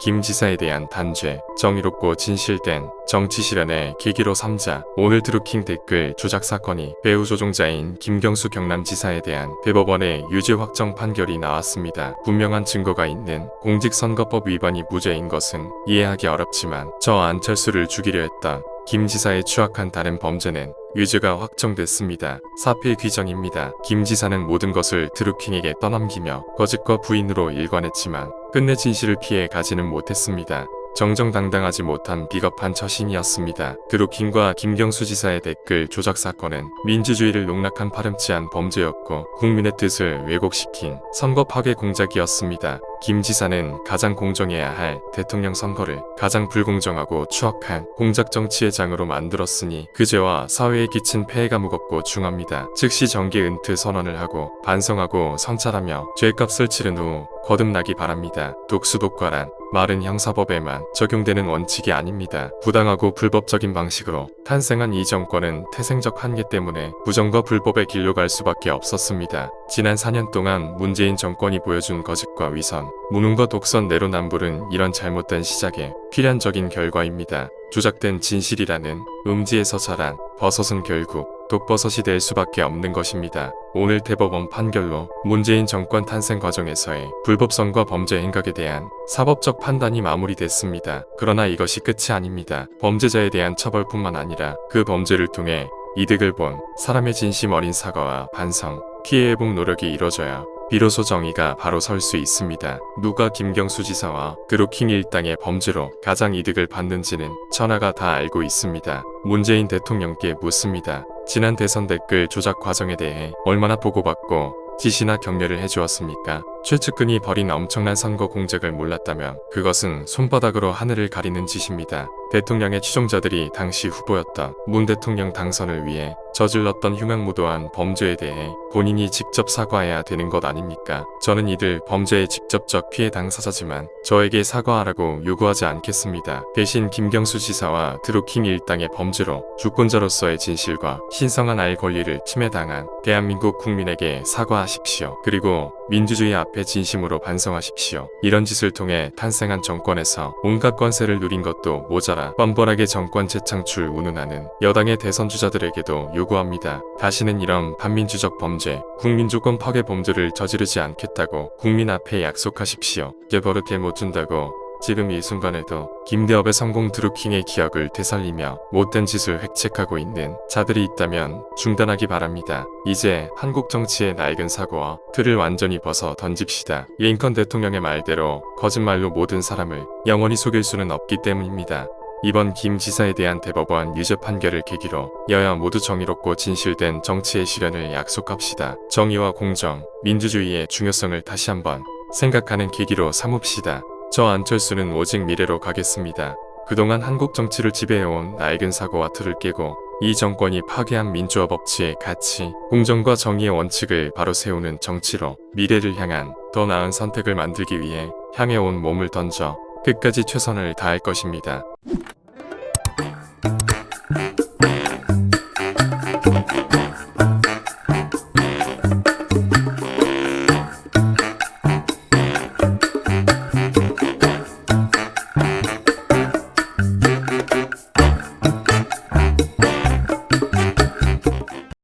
김 지사에 대한 단죄, 정의롭고 진실된 정치 실현의 계기로 삼자. 오늘 드루킹 댓글 조작 사건이 배후 조종자인 김경수 경남지사에 대한 대법원의 유죄 확정 판결이 나왔습니다. 분명한 증거가 있는 공직선거법 위반이 무죄인 것은 이해하기 어렵지만 저 안철수를 죽이려 했던 김 지사의 추악한 다른 범죄는 유죄가 확정됐습니다. 사필 규정입니다. 김 지사는 모든 것을 드루킹에게 떠넘기며 거짓과 부인으로 일관했지만 끝내 진실을 피해 가지는 못했습니다. 정정당당하지 못한 비겁한 처신이었습니다. 드루킹과 김경수 지사의 댓글 조작 사건은 민주주의를 농락한 파렴치한 범죄였고 국민의 뜻을 왜곡시킨 선거 파괴 공작이었습니다. 김 지사는 가장 공정해야 할 대통령 선거를 가장 불공정하고 추악한 공작 정치의 장으로 만들었으니 그 죄와 사회에 끼친 폐해가 무겁고 중합니다. 즉시 정계 은퇴 선언을 하고 반성하고 성찰하며 죄값을 치른 후 거듭나기 바랍니다. 독수독과란 말은 형사법에만 적용되는 원칙이 아닙니다. 부당하고 불법적인 방식으로 탄생한 이 정권은 태생적 한계 때문에 부정과 불법의 길로 갈 수밖에 없었습니다. 지난 4년 동안 문재인 정권이 보여준 거짓과 위선, 무능과 독선 내로남불은 이런 잘못된 시작의 필연적인 결과입니다. 조작된 진실이라는 음지에서 자란 버섯은 결국 독버섯이 될 수밖에 없는 것입니다. 오늘 대법원 판결로 문재인 정권 탄생 과정에서의 불법성과 범죄 행각에 대한 사법적 판단이 마무리됐습니다. 그러나 이것이 끝이 아닙니다. 범죄자에 대한 처벌뿐만 아니라 그 범죄를 통해 이득을 본 사람의 진심 어린 사과와 반성, 피해 회복 노력이 이뤄져야 비로소 정의가 바로 설 수 있습니다. 누가 김경수 지사와 드루킹 일당의 범죄로 가장 이득을 받는지는 천하가 다 알고 있습니다. 문재인 대통령께 묻습니다. 지난 대선 댓글 조작 과정에 대해 얼마나 보고받고 지시나 격려를 해주었습니까? 최측근이 벌인 엄청난 선거 공작을 몰랐다면 그것은 손바닥으로 하늘을 가리는 짓입니다. 대통령의 추종자들이 당시 후보였던 문 대통령 당선을 위해 저질렀던 흉악무도한 범죄에 대해 본인이 직접 사과해야 되는 것 아닙니까? 저는 이들 범죄의 직접적 피해 당사자지만 저에게 사과하라고 요구하지 않겠습니다. 대신 김경수 지사와 드루킹 일당의 범죄로 주권자로서의 진실과 신성한 알 권리를 침해당한 대한민국 국민에게 사과하십시오. 그리고 민주주의 앞에 진심으로 반성하십시오. 이런 짓을 통해 탄생한 정권에서 온갖 권세를 누린 것도 모자라 뻔뻔하게 정권 재창출 운운하는 여당의 대선 주자들에게도 요구합니다. 다시는 이런 반민주적 범죄, 국민주권 파괴 범죄를 저지르지 않겠다고 국민 앞에 약속하십시오. 이제 버릇해 못 준다고 지금 이 순간에도 김대업의 성공 드루킹의 기억을 되살리며 못된 짓을 획책하고 있는 자들이 있다면 중단하기 바랍니다. 이제 한국 정치의 낡은 사고와 틀을 완전히 벗어 던집시다. 링컨 대통령의 말대로 거짓말로 모든 사람을 영원히 속일 수는 없기 때문입니다. 이번 김 지사에 대한 대법원 유죄 판결을 계기로 여야 모두 정의롭고 진실된 정치의 실현을 약속합시다. 정의와 공정, 민주주의의 중요성을 다시 한번 생각하는 계기로 삼읍시다. 저 안철수는 오직 미래로 가겠습니다. 그동안 한국 정치를 지배해온 낡은 사고와 틀을 깨고 이 정권이 파괴한 민주화 법치의 가치, 공정과 정의의 원칙을 바로 세우는 정치로 미래를 향한 더 나은 선택을 만들기 위해 향해 온 몸을 던져 끝까지 최선을 다할 것입니다.